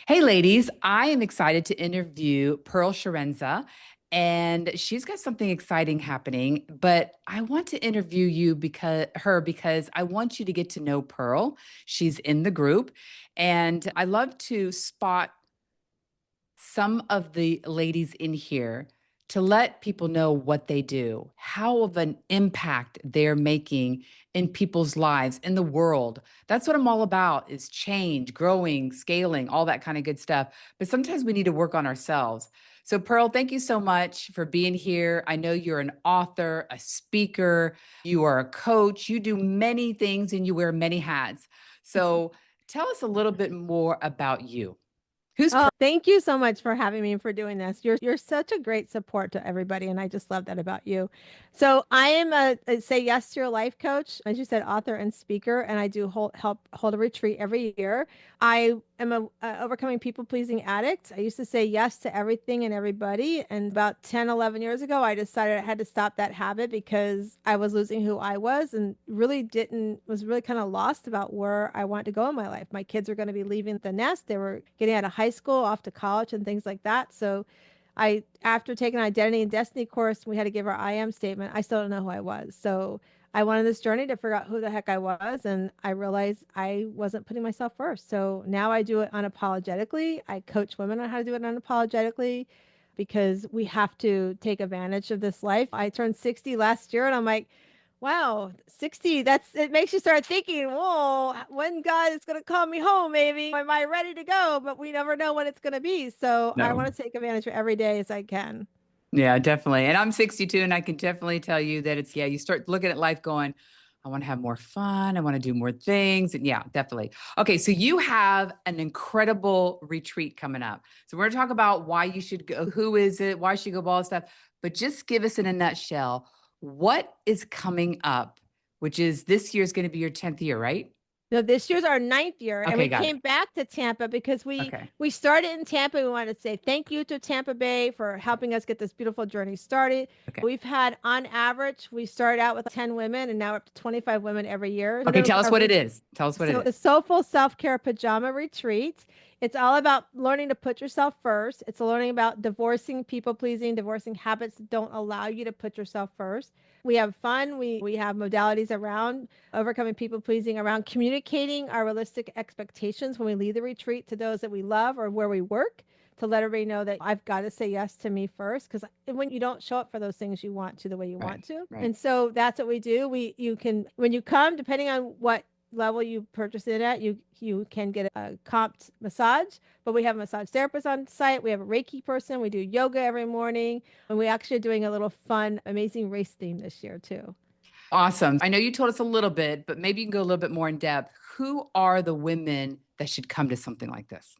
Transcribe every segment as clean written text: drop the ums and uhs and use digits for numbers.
Hey, ladies, I am excited to interview Pearl Chiarenza, and she's got something exciting happening. But I want to interview you because I want you to get to know Pearl. She's in the group, and I love to spot some of the ladies in here to let people know what they do, how of an impact they're making in people's lives, in the world. That's what I'm all about is change, growing, scaling, all that kind of good stuff. But sometimes we need to work on ourselves. So Pearl, thank you so much for being here. I know you're an author, a speaker, you are a coach, you do many things and you wear many hats. So tell us a little bit more about you. Who's Oh, Pearl? thank you so much for having me and for doing this. You're such a great support to everybody, and I just love that about you. So I am a say yes to your life coach, as you said, author and speaker, and I do help hold a retreat every year. I am a overcoming people pleasing addict. I used to say yes to everything and everybody, and about 10, 11 years ago, I decided I had to stop that habit because I was losing who I was and really didn't was really kind of lost about where I wanted to go in my life. My kids were going to be leaving the nest. They were getting out of high school, off to college and things like that. So after taking an identity and destiny course, we had to give our I am statement. I still don't know who I was. So I went on this journey to figure out who the heck I was. And I realized I wasn't putting myself first. So now I do it unapologetically. I coach women on how to do it unapologetically because we have to take advantage of this life. I turned 60 last year and I'm like, wow, 60, it makes you start thinking, whoa, when God is going to call me home, maybe. Am I ready to go? But we never know when it's going to be. So I No. want to take advantage of every day as I can. Yeah, definitely. And I'm 62 and I can definitely tell you that it's, yeah, you start looking at life going, I want to have more fun. I want to do more things. And yeah, definitely. Okay. So you have an incredible retreat coming up. So we're going to talk about why you should go, who is it, why you should go, all that stuff. But just give us in a nutshell, what is coming up, which is this year's going to be your 10th year, right? No, this year's our ninth year, and Okay, we got it. came back to Tampa because we Okay. we started in Tampa. We wanted to say thank you to Tampa Bay for helping us get this beautiful journey started. Okay. We've had, on average, we started out with 10 women, and now we're up to 25 women every year. Okay. Tell us what it is. Tell us what it So the is. Soulful Self-Care Pajama Retreat. It's all about learning to put yourself first. It's learning about divorcing people pleasing, divorcing habits that don't allow you to put yourself first. We have fun. We have modalities around overcoming people pleasing, around communicating our realistic expectations when we leave the retreat to those that we love or where we work, to let everybody know that I've got to say yes to me first. Because when you don't show up for those things you want to the way you Right. want to. Right. And so that's what we do. You can, when you come, depending on what level you purchase it at, you can get a comped massage. But we have a massage therapist on site. We have a Reiki person. We do yoga every morning, and we actually are doing a little fun, amazing race theme this year too. Awesome. I know you told us a little bit, but maybe you can go a little bit more in depth. Who are the women that should come to something like this?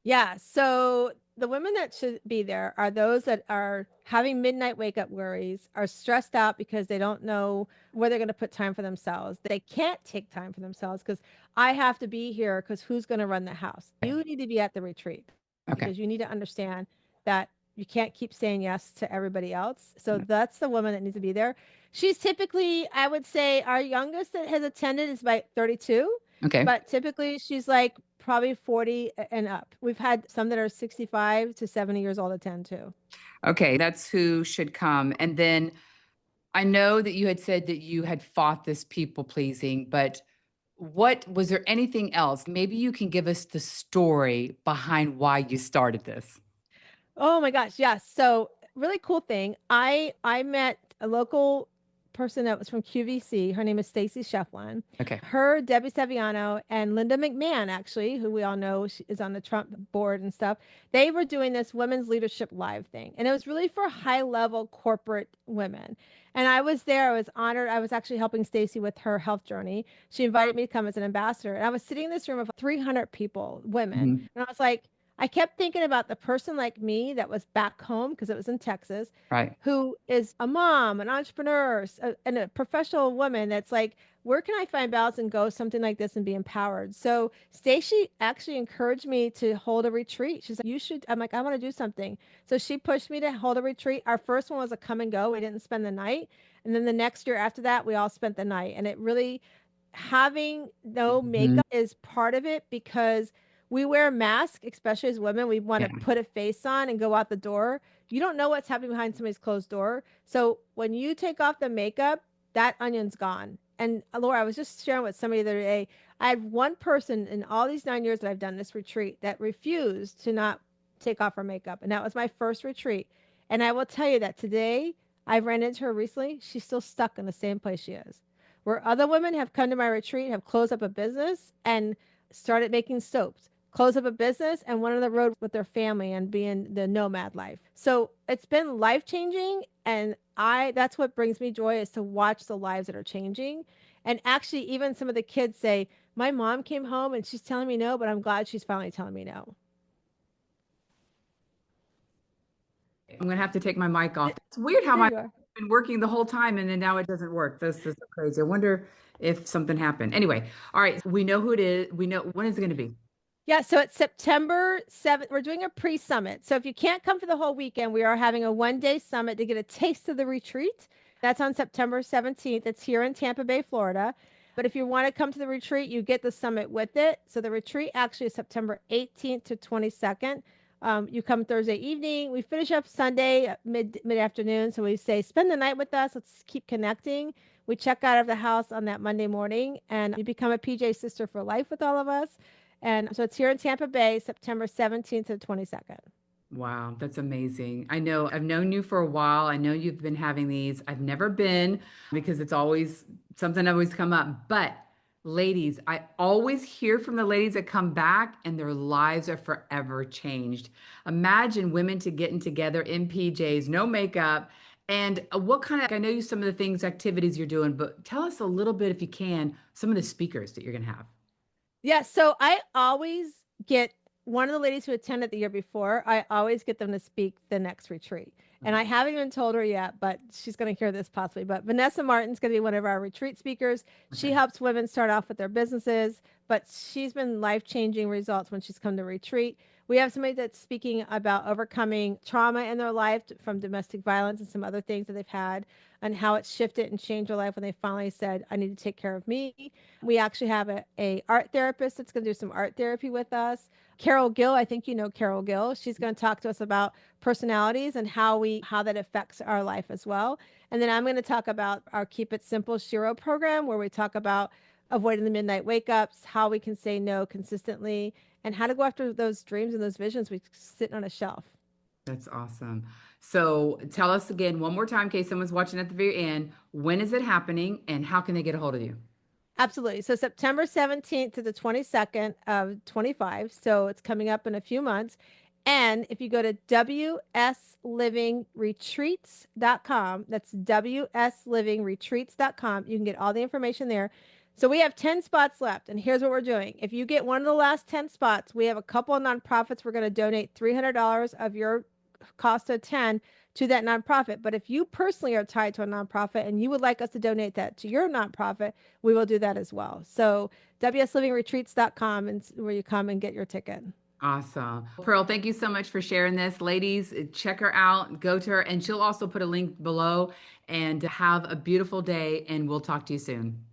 Yeah. So the women that should be there are those that are having midnight wake up worries, are stressed out because they don't know where they're going to put time for themselves. They can't take time for themselves because I have to be here because who's going to run the house? Okay. You need to be at the retreat Okay. because you need to understand that you can't keep saying yes to everybody else. So that's the woman that needs to be there. She's typically, I would say, our youngest that has attended is about 32, Okay. but typically she's like probably 40 and up. We've had some that are 65 to 70 years old attend too. Okay. That's who should come. And then I know that you had said that you had fought this people pleasing, but what was there anything else? Maybe you can give us the story behind why you started this. Oh my gosh, yes. So really cool thing. I met a local person that was from QVC. Her name is Stacy Shefflin. Okay. Her, Debbie Saviano, and Linda McMahon, actually, who we all know is on the Trump board and stuff. They were doing this women's leadership live thing, and it was really for high level corporate women. And I was there. I was honored. I was actually helping Stacy with her health journey. She invited me to come as an ambassador, and I was sitting in this room of 300 people, women, Mhm. and I was like, I kept thinking about the person like me that was back home because it was in Texas, Right. who is a mom, an entrepreneur, and a professional woman that's like, where can I find balance and go something like this and be empowered? So Stacy actually encouraged me to hold a retreat. She's like, you should. I'm like, I want to do something. So she pushed me to hold a retreat. Our first one was a come and go. We didn't spend the night. And then the next year after that, we all spent the night. And it really, having no Mhm. makeup is part of it because we wear masks, especially as women. We want Yeah. to put a face on and go out the door. You don't know what's happening behind somebody's closed door. So when you take off the makeup, that onion's gone. And Laura, I was just sharing with somebody the other day. I had one person in all these 9 years that I've done this retreat that refused to not take off her makeup. And that was my first retreat. And I will tell you that today, I've ran into her recently. She's still stuck in the same place she is. Where other women have come to my retreat, have closed up a business and started making soaps, closed up a business and went on the road with their family and being the nomad life. So it's been life changing. And that's what brings me joy is to watch the lives that are changing. And actually, even some of the kids say, my mom came home and she's telling me no, but I'm glad she's finally telling me no. I'm gonna have to take my mic off. It's weird how There my you are. been working the whole time and then now it doesn't work. This is so crazy. I wonder if something happened. Anyway, all right, we know who it is. We know when is it going to be? Yeah, so it's September 7th. We're doing a pre-summit. So if you can't come for the whole weekend, we are having a one-day summit to get a taste of the retreat. That's on September 17th. It's here in Tampa Bay, Florida. But if you want to come to the retreat, you get the summit with it. So the retreat actually is September 18th to 22nd. You come Thursday evening. We finish up Sunday mid afternoon. So we say, spend the night with us. Let's keep connecting. We check out of the house on that Monday morning, and you become a PJ sister for life with all of us. And so it's here in Tampa Bay, September 17th to 22nd. Wow, that's amazing. I know I've known you for a while. I know you've been having these. I've never been because it's always something always come up. But ladies, I always hear from the ladies that come back and their lives are forever changed. Imagine women to getting together in PJs, no makeup. And what kind of, I know you some of the things, activities you're doing, but tell us a little bit, if you can, some of the speakers that you're going to have. Yeah, so I always get one of the ladies who attended the year before, I always get them to speak the next retreat. And I haven't even told her yet, but she's going to hear this possibly. But Vanessa Martin's going to be one of our retreat speakers. She Okay. helps women start off with their businesses, but she's been life-changing results when she's come to retreat. We have somebody that's speaking about overcoming trauma in their life from domestic violence and some other things that they've had and how it shifted and changed their life when they finally said, I need to take care of me. We actually have a art therapist that's going to do some art therapy with us. Carol Gill, I think you know Carol Gill. She's going to talk to us about personalities and how that affects our life as well. And then I'm going to talk about our Keep It Simple Shiro program, where we talk about avoiding the midnight wake ups, how we can say no consistently, and how to go after those dreams and those visions we sit on a shelf. That's awesome. So tell us again one more time in case someone's watching at the very end. When is it happening and how can they get a hold of you? Absolutely. So September 17th to the 22nd of 25. So it's coming up in a few months. And if you go to wslivingretreats.com, that's wslivingretreats.com, you can get all the information there. So we have 10 spots left. And here's what we're doing. If you get one of the last 10 spots, we have a couple of nonprofits. We're going to donate $300 of your cost of 10 to that nonprofit. But if you personally are tied to a nonprofit and you would like us to donate that to your nonprofit, we will do that as well. So wslivingretreats.com is where you come and get your ticket. Awesome. Pearl, thank you so much for sharing this. Ladies, check her out, go to her, and she'll also put a link below. And have a beautiful day, and we'll talk to you soon.